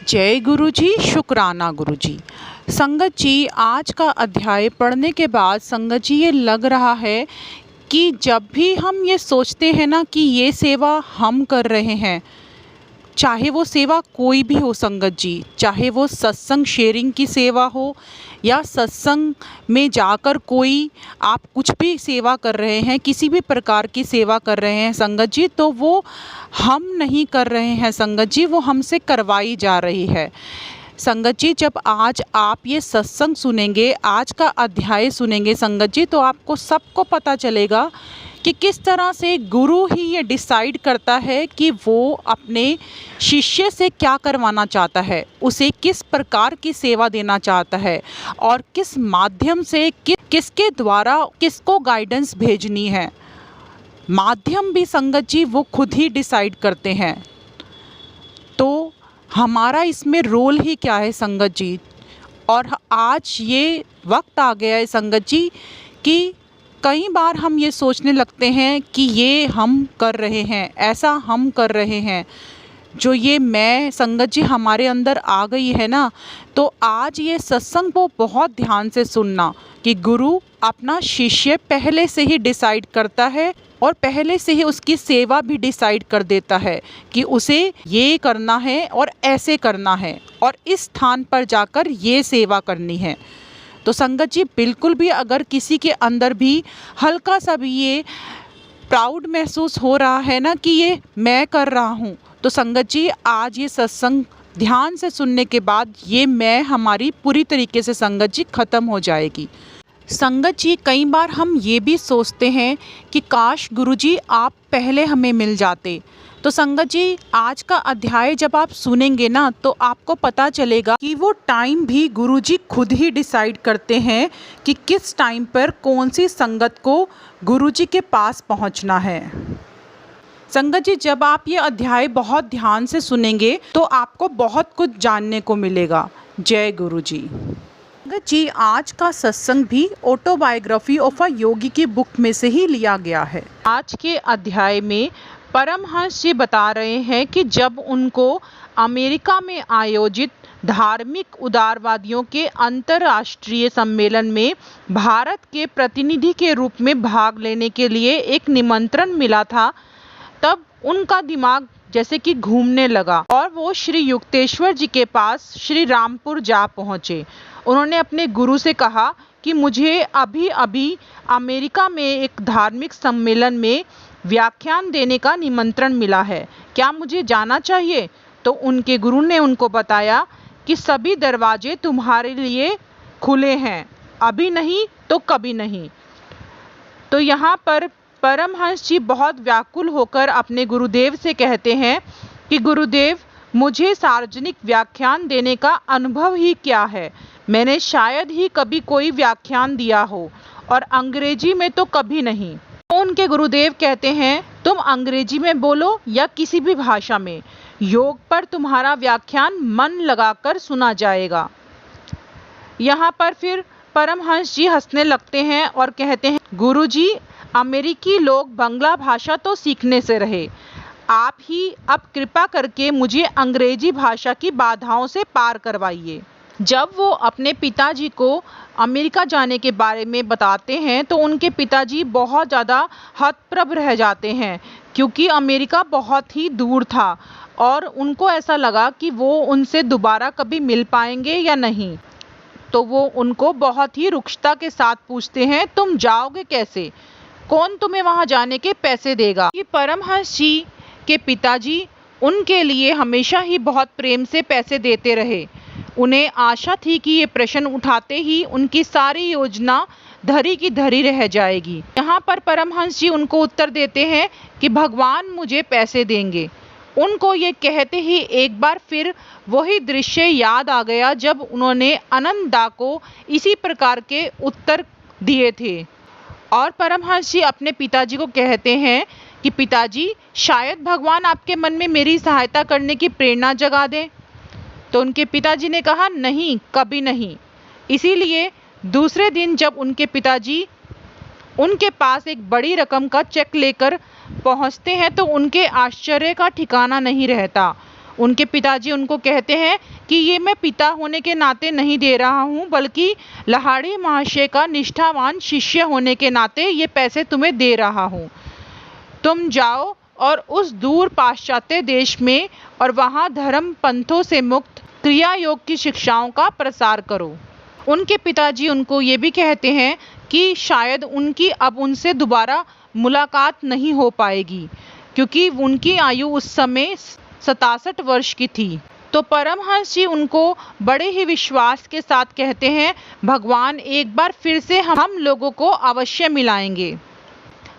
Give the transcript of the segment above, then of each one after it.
जय गुरु जी, शुक्राना गुरु जी। संगत जी, आज का अध्याय पढ़ने के बाद संगत जी ये लग रहा है कि जब भी हम ये सोचते हैं ना कि ये सेवा हम कर रहे हैं, चाहे वो सेवा कोई भी हो संगत जी, चाहे वो सत्संग शेयरिंग की सेवा हो या सत्संग में जाकर कोई आप कुछ भी सेवा कर रहे हैं, किसी भी प्रकार की सेवा कर रहे हैं संगत जी, तो वो हम नहीं कर रहे हैं संगत जी, वो हमसे करवाई जा रही है। संगत जी, जब आज आप ये सत्संग सुनेंगे, आज का अध्याय सुनेंगे संगत जी, तो आपको सबको पता चलेगा कि किस तरह से गुरु ही ये डिसाइड करता है कि वो अपने शिष्य से क्या करवाना चाहता है, उसे किस प्रकार की सेवा देना चाहता है और किस माध्यम से किसके द्वारा किसको गाइडेंस भेजनी है। माध्यम भी संगत जी वो खुद ही डिसाइड करते हैं। तो हमारा इसमें रोल ही क्या है संगत जी। और आज ये वक्त आ गया है संगत जी कि कई बार हम ये सोचने लगते हैं कि ये हम कर रहे हैं, ऐसा हम कर रहे हैं, जो ये मैं संगत जी हमारे अंदर आ गई है ना। तो आज ये सत्संग को बहुत ध्यान से सुनना कि गुरु अपना शिष्य पहले से ही डिसाइड करता है और पहले से ही उसकी सेवा भी डिसाइड कर देता है कि उसे ये करना है और ऐसे करना है और इस स्थान पर जाकर ये सेवा करनी है। तो संगत जी बिल्कुल भी अगर किसी के अंदर भी हल्का सा भी ये प्राउड महसूस हो रहा है ना कि ये मैं कर रहा हूँ, तो संगत जी आज ये सत्संग ध्यान से सुनने के बाद ये मैं हमारी पूरी तरीके से संगत जी ख़त्म हो जाएगी। संगत जी कई बार हम ये भी सोचते हैं कि काश गुरुजी आप पहले हमें मिल जाते। तो संगत जी आज का अध्याय जब आप सुनेंगे ना, तो आपको पता चलेगा कि वो टाइम भी गुरुजी खुद ही डिसाइड करते हैं कि किस टाइम पर कौन सी संगत को गुरुजी के पास पहुंचना है। संगत जी जब आप ये अध्याय बहुत ध्यान से सुनेंगे तो आपको बहुत कुछ जानने को मिलेगा। जय गुरु जी। संगत जी आज का सत्संग भी ऑटोबायोग्राफी ऑफ अ योगी की बुक में से ही लिया गया है। आज के अध्याय में परमहंस जी बता रहे हैं कि जब उनको अमेरिका में आयोजित धार्मिक उदारवादियों के अंतर्राष्ट्रीय सम्मेलन में भारत के प्रतिनिधि के रूप में भाग लेने के लिए एक निमंत्रण मिला था, तब उनका दिमाग जैसे कि घूमने लगा और वो श्री युक्तेश्वर जी के पास श्री रामपुर जा पहुँचे। उन्होंने अपने गुरु से कहा कि मुझे अभी अभी अमेरिका में एक धार्मिक सम्मेलन में व्याख्यान देने का निमंत्रण मिला है, क्या मुझे जाना चाहिए? तो उनके गुरु ने उनको बताया कि सभी दरवाजे तुम्हारे लिए खुले हैं, अभी नहीं तो कभी नहीं। तो यहाँ पर परमहंस जी बहुत व्याकुल होकर अपने गुरुदेव से कहते हैं कि गुरुदेव मुझे सार्वजनिक व्याख्यान देने का अनुभव ही क्या है, मैंने शायद ही कभी कोई व्याख्यान दिया हो और अंग्रेजी में तो कभी नहीं। तो उनके गुरुदेव कहते हैं तुम अंग्रेजी में बोलो या किसी भी भाषा में, योग पर तुम्हारा व्याख्यान मन लगाकर सुना जाएगा। यहाँ पर फिर परमहंस जी हंसने लगते हैं और कहते हैं गुरुजी अमेरिकी लोग बांग्ला भाषा तो सीखने से रहे, आप ही अब कृपा करके मुझे अंग्रेजी भाषा की बाधाओं से पार करवाइए। जब वो अपने पिताजी को अमेरिका जाने के बारे में बताते हैं तो उनके पिताजी बहुत ज़्यादा हतप्रभ रह जाते हैं, क्योंकि अमेरिका बहुत ही दूर था और उनको ऐसा लगा कि वो उनसे दोबारा कभी मिल पाएंगे या नहीं। तो वो उनको बहुत ही रुक्षता के साथ पूछते हैं तुम जाओगे कैसे, कौन तुम्हें वहाँ जाने के पैसे देगा। ये परमहंस जी के पिताजी उनके लिए हमेशा ही बहुत प्रेम से पैसे देते रहे। उन्हें आशा थी कि ये प्रश्न उठाते ही उनकी सारी योजना धरी की धरी रह जाएगी। यहाँ पर परमहंस जी उनको उत्तर देते हैं कि भगवान मुझे पैसे देंगे। उनको ये कहते ही एक बार फिर वही दृश्य याद आ गया जब उन्होंने अनंतदा को इसी प्रकार के उत्तर दिए थे। और परमहंस जी अपने पिताजी को कहते हैं कि पिताजी शायद भगवान आपके मन में मेरी सहायता करने की प्रेरणा जगा दें। तो उनके पिताजी ने कहा नहीं, कभी नहीं। इसीलिए दूसरे दिन जब उनके पिताजी उनके पास एक बड़ी रकम का चेक लेकर पहुंचते हैं तो उनके आश्चर्य का ठिकाना नहीं रहता। उनके पिताजी उनको कहते हैं कि ये मैं पिता होने के नाते नहीं दे रहा हूँ, बल्कि लाहिड़ी महाशय का निष्ठावान शिष्य होने के नाते ये पैसे तुम्हें दे रहा हूँ। तुम जाओ और उस दूर पाश्चात्य देश में और वहाँ धर्म पंथों से मुक्त क्रिया योग की शिक्षाओं का प्रसार करो। उनके पिताजी उनको ये भी कहते हैं कि शायद उनकी अब उनसे दोबारा मुलाकात नहीं हो पाएगी, क्योंकि उनकी आयु उस समय 67 वर्ष की थी। तो परमहंस जी उनको बड़े ही विश्वास के साथ कहते हैं, भगवान एक बार फिर से हम लोगों को अवश्य मिलाएंगे।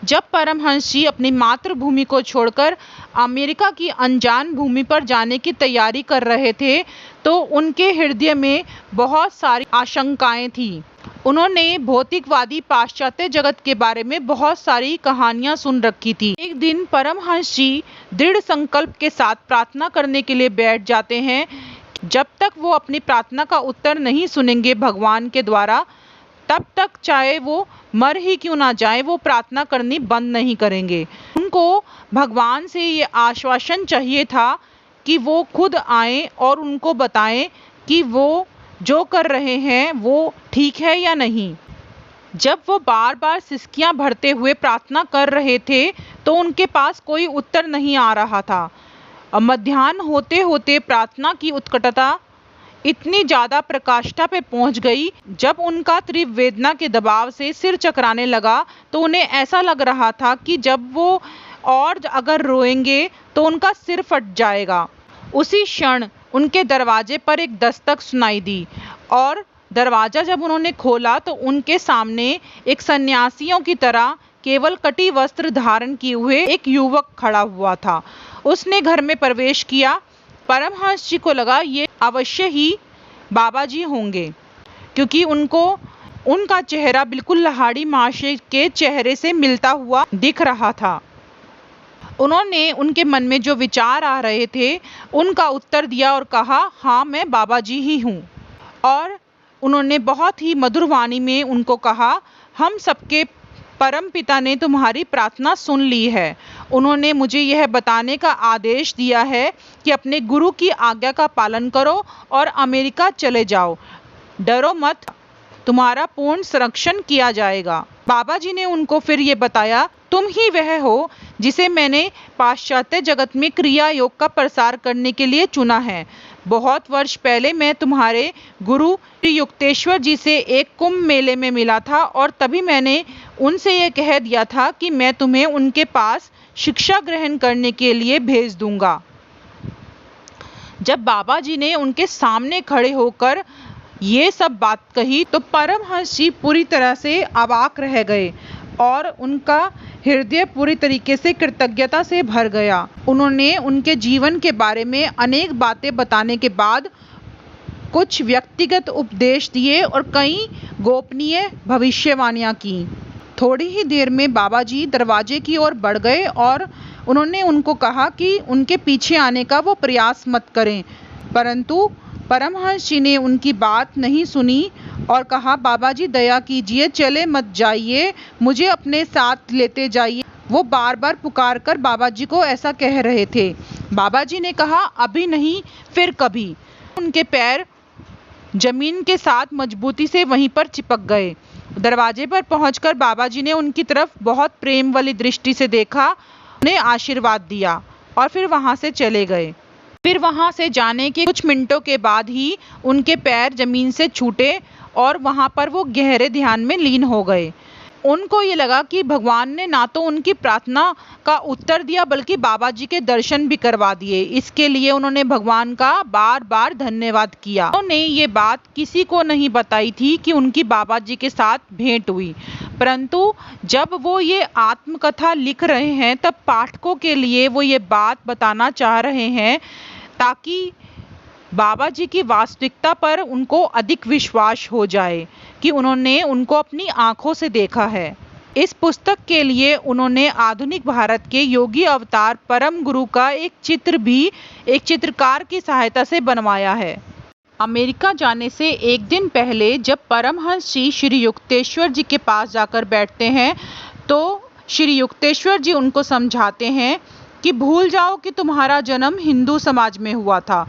जब परमहंस जी अपनी मातृभूमि को छोड़कर अमेरिका की अनजान भूमि पर जाने की तैयारी कर रहे थे, तो उनके हृदय में बहुत सारी आशंकाएं थीं। उन्होंने भौतिकवादी पाश्चात्य जगत के बारे में बहुत सारी कहानियां सुन रखी थी। एक दिन परमहंस जी दृढ़ संकल्प के साथ प्रार्थना करने के लिए बैठ जाते हैं। जब तक वो अपनी प्रार्थना का उत्तर नहीं सुनेंगे भगवान के द्वारा, तब तक चाहे वो मर ही क्यों ना जाए, वो प्रार्थना करनी बंद नहीं करेंगे। उनको भगवान से ये आश्वासन चाहिए था कि वो खुद आएं और उनको बताएं कि वो जो कर रहे हैं वो ठीक है या नहीं। जब वो बार बार सिसकियां भरते हुए प्रार्थना कर रहे थे, तो उनके पास कोई उत्तर नहीं आ रहा था। मध्याह्न होते होते प्रार्थना की उत्कटता इतनी ज़्यादा प्रकाष्ठा पे पहुंच गई, जब उनका तीव्र वेदना के दबाव से सिर चकराने लगा, तो उन्हें ऐसा लग रहा था कि जब वो और अगर रोएंगे तो उनका सिर फट जाएगा। उसी क्षण उनके दरवाजे पर एक दस्तक सुनाई दी, और दरवाज़ा जब उन्होंने खोला तो उनके सामने एक सन्यासियों की तरह केवल कटी वस्त्र धारण किए हुए एक युवक खड़ा हुआ था। उसने घर में प्रवेश किया। परमहंस जी को लगा ये अवश्य ही बाबा जी होंगे, क्योंकि उनका चेहरा बिल्कुल लाहिड़ी महाशय के चेहरे से मिलता हुआ दिख रहा था। उन्होंने उनके मन में जो विचार आ रहे थे उनका उत्तर दिया और कहा, हाँ मैं बाबा जी ही हूँ। और उन्होंने बहुत ही मधुर वाणी में उनको कहा, हम सबके परम पिता ने तुम्हारी प्रार्थना सुन ली है। उन्होंने मुझे यह बताने का आदेश दिया है कि अपने गुरु की आज्ञा का पालन करो और अमेरिका चले जाओ। डरो मत, तुम्हारा पूर्ण संरक्षण किया जाएगा। बाबा जी ने उनको फिर ये बताया, तुम ही वह हो जिसे मैंने पाश्चात्य जगत में क्रिया योग का प्रसार करने के लिए चुना है। बहुत वर्ष पहले मैं तुम्हारे गुरु श्री युक्तेश्वर जी से एक कुंभ मेले में मिला था, और तभी मैंने उनसे यह कह दिया था कि मैं तुम्हें उनके पास शिक्षा ग्रहण करने के लिए भेज दूंगा। जब बाबा जी ने उनके सामने खड़े होकर ये सब बात कही, तो परमहंस जी पूरी तरह से अवाक रह गए और उनका हृदय पूरी तरीके से कृतज्ञता से भर गया। उन्होंने उनके जीवन के बारे में अनेक बातें बताने के बाद कुछ व्यक्तिगत उपदेश दिए और कई गोपनीय भविष्यवाणियां की। थोड़ी ही देर में बाबा जी दरवाजे की ओर बढ़ गए और उन्होंने उनको कहा कि उनके पीछे आने का वो प्रयास मत करें, परंतु परमहंस जी ने उनकी बात नहीं सुनी और कहा, बाबा जी दया कीजिए, चले मत जाइए, मुझे अपने साथ लेते जाइए। वो बार बार पुकार कर बाबा जी को ऐसा कह रहे थे। बाबा जी ने कहा, अभी नहीं फिर कभी। उनके पैर जमीन के साथ मजबूती से वहीं पर चिपक गए। दरवाजे पर पहुंचकर बाबा जी ने उनकी तरफ बहुत प्रेम वाली दृष्टि से देखा, उन्हें आशीर्वाद दिया और फिर वहां से चले गए। फिर वहां से जाने के कुछ मिनटों के बाद ही उनके पैर जमीन से छूटे और वहां पर वो गहरे ध्यान में लीन हो गए। उनको ये लगा कि भगवान ने ना तो उनकी प्रार्थना का उत्तर दिया, बल्कि बाबा जी के दर्शन भी करवा दिए। इसके लिए उन्होंने भगवान का बार बार धन्यवाद किया। उन्होंने ये बात किसी को नहीं बताई थी कि उनकी बाबा जी के साथ भेंट हुई, परंतु जब वो ये आत्मकथा लिख रहे हैं तब पाठकों के लिए वो ये बात बताना चाह रहे हैं, ताकि बाबा जी की वास्तविकता पर उनको अधिक विश्वास हो जाए कि उन्होंने उनको अपनी आंखों से देखा है। इस पुस्तक के लिए उन्होंने आधुनिक भारत के योगी अवतार परम गुरु का एक चित्र भी एक चित्रकार की सहायता से बनवाया है। अमेरिका जाने से एक दिन पहले जब परमहंस जी श्री युक्तेश्वर जी के पास जाकर बैठते हैं, तो श्री युक्तेश्वर जी उनको समझाते हैं कि भूल जाओ कि तुम्हारा जन्म हिंदू समाज में हुआ था,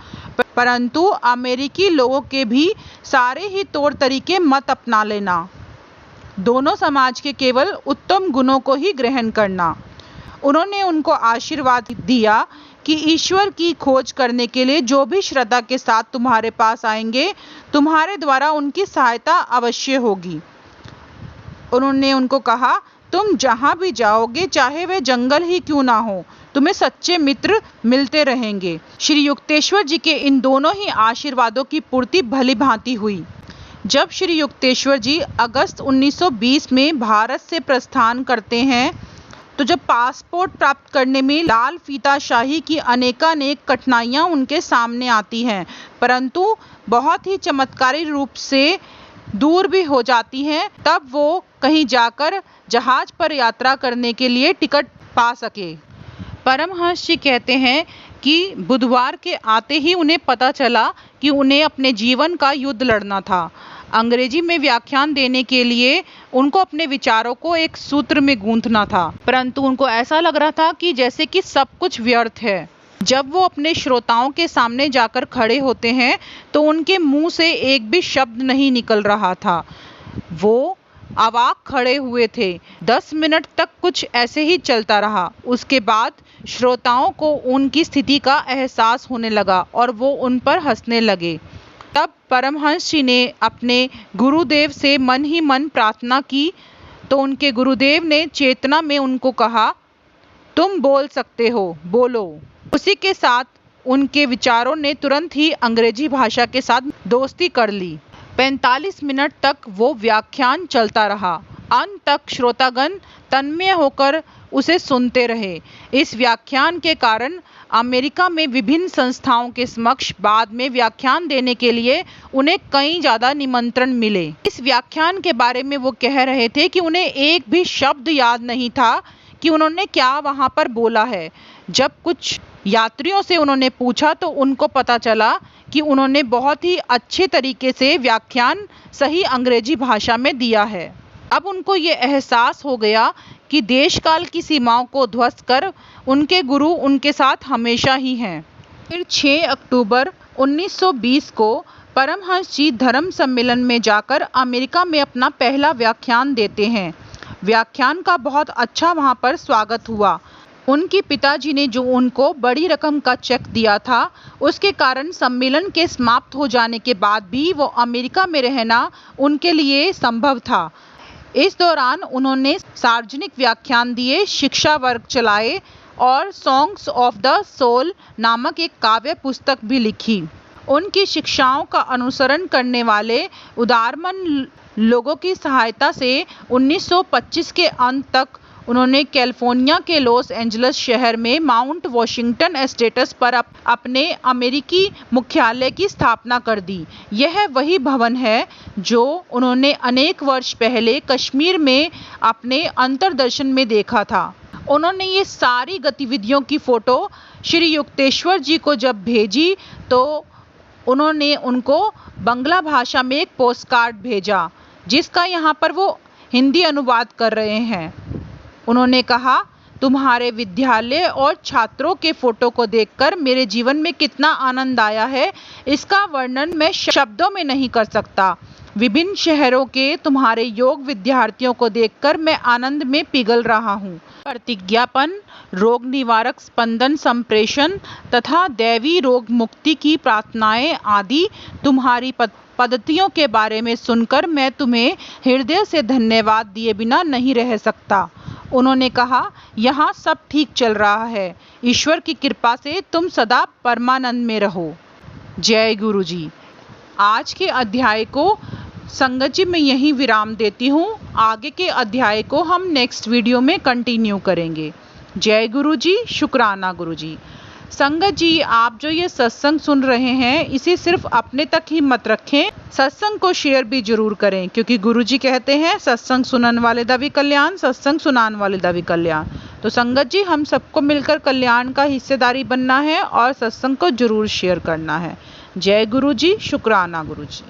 परंतु अमेरिकी लोगों के भी सारे ही तौर तरीके मत अपना लेना। दोनों समाज के केवल उत्तम गुणों को ही ग्रहण करना। उन्होंने उनको आशीर्वाद दिया कि ईश्वर की खोज करने के लिए जो भी श्रद्धा के साथ तुम्हारे पास आएंगे, तुम्हारे द्वारा उनकी सहायता अवश्य होगी। उन्होंने उनको कहा, तुम जहाँ भी जाओगे, चाहे वह जंगल ही क्यों ना हो, तुम्हें सच्चे मित्र मिलते रहेंगे। श्री युक्तेश्वर जी के इन दोनों ही आशीर्वादों की पूर्ति भली भांति हुई। जब श्री युक्तेश्वर जी अगस्त 1920 में भारत से प्रस्थान करते हैं, तो जब पासपोर्ट प्राप्त करने में लाल फीताशाही की अनेकानेक कठिनाइयाँ उनके सामने आती हैं, परंतु बहुत ही चमत्कारी रूप से दूर भी हो जाती हैं, तब वो कहीं जाकर जहाज पर यात्रा करने के लिए टिकट पा सके। परमहंस जी कहते हैं कि बुधवार के आते ही उन्हें पता चला कि उन्हें अपने जीवन का युद्ध लड़ना था। अंग्रेजी में व्याख्यान देने के लिए उनको अपने विचारों को एक सूत्र में गूंथना था, परंतु उनको ऐसा लग रहा था कि जैसे कि सब कुछ व्यर्थ है। जब वो अपने श्रोताओं के सामने जाकर खड़े होते हैं तो उनके मुंह से एक भी शब्द नहीं निकल रहा था। वो अवाक खड़े हुए थे। 10 मिनट तक कुछ ऐसे ही चलता रहा। उसके बाद श्रोताओं को उनकी स्थिति का एहसास होने लगा और वो उन पर हंसने लगे। तब परमहंस जी ने अपने गुरुदेव से मन ही मन प्रार्थना की, तो उनके गुरुदेव ने चेतना में उनको कहा, तुम बोल सकते हो, बोलो। उसी के साथ उनके विचारों ने तुरंत ही अंग्रेजी भाषा के साथ दोस्ती कर ली। 45 मिनट तक वो व्याख्यान चलता रहा। अंत तक श्रोतागण तन्मय होकर उसे सुनते रहे। इस व्याख्यान के कारण अमेरिका में विभिन्न संस्थाओं के समक्ष बाद में व्याख्यान देने के लिए उन्हें कई ज़्यादा निमंत्रण मिले। इस व्याख्यान के बारे में वो कह रहे थे कि उन्हें एक भी शब्द याद नहीं था कि उन्होंने क्या वहाँ पर बोला है। जब कुछ यात्रियों से उन्होंने पूछा तो उनको पता चला कि उन्होंने बहुत ही अच्छे तरीके से व्याख्यान सही अंग्रेजी भाषा में दिया है। अब उनको ये एहसास हो गया कि देश काल की सीमाओं को ध्वस्त कर उनके गुरु उनके साथ हमेशा ही हैं। फिर 6 अक्टूबर 1920 को परमहंस जी धर्म सम्मेलन में जाकर अमेरिका में अपना पहला व्याख्यान देते हैं। व्याख्यान का बहुत अच्छा वहाँ पर स्वागत हुआ। उनके पिताजी ने जो उनको बड़ी रकम का चेक दिया था, उसके कारण सम्मेलन के समाप्त हो जाने के बाद भी वो अमेरिका में रहना उनके लिए संभव था। इस दौरान उन्होंने सार्वजनिक व्याख्यान दिए, शिक्षा वर्ग चलाए और सॉन्ग्स ऑफ द सोल नामक एक काव्य पुस्तक भी लिखी। उनकी शिक्षाओं का अनुसरण करने वाले उदारमन लोगों की सहायता से 1925 के अंत तक उन्होंने कैलिफोर्निया के लॉस एंजल्स शहर में माउंट वॉशिंगटन एस्टेट्स पर अपने अमेरिकी मुख्यालय की स्थापना कर दी। यह वही भवन है जो उन्होंने अनेक वर्ष पहले कश्मीर में अपने अंतर्दर्शन में देखा था। उन्होंने ये सारी गतिविधियों की फ़ोटो श्री युक्तेश्वर जी को जब भेजी तो उन्होंने उनको बंगला भाषा में एक पोस्टकार्ड भेजा, जिसका यहाँ पर वो हिंदी अनुवाद कर रहे हैं। उन्होंने कहा, तुम्हारे विद्यालय और छात्रों के फोटो को देखकर मेरे जीवन में कितना आनंद आया है, इसका वर्णन मैं शब्दों में नहीं कर सकता। विभिन्न शहरों के तुम्हारे योग विद्यार्थियों को देखकर मैं आनंद में पिघल रहा हूँ। प्रतिज्ञापन, रोग निवारक स्पंदन संप्रेषण तथा दैवी रोग मुक्ति की प्रार्थनाएं आदि तुम्हारी पद्धतियों के बारे में सुनकर मैं तुम्हें हृदय से धन्यवाद दिए बिना नहीं रह सकता। उन्होंने कहा, यहाँ सब ठीक चल रहा है। ईश्वर की कृपा से तुम सदा परमानंद में रहो। जय गुरु जी। आज के अध्याय को संगत जी मैं यहीं विराम देती हूँ। आगे के अध्याय को हम नेक्स्ट वीडियो में कंटिन्यू करेंगे। जय गुरु जी। शुक्राना गुरु जी। संगत जी, आप जो ये सत्संग सुन रहे हैं, इसे सिर्फ अपने तक ही मत रखें, सत्संग को शेयर भी जरूर करें, क्योंकि गुरु जी कहते हैं सत्संग सुनन वाले दा भी कल्याण, सत्संग सुनान वाले दा भी कल्याण। तो संगत जी, हम सबको मिलकर कल्याण का हिस्सेदारी बनना है और सत्संग को जरूर शेयर करना है। जय गुरु जी। शुक्राना गुरु जी।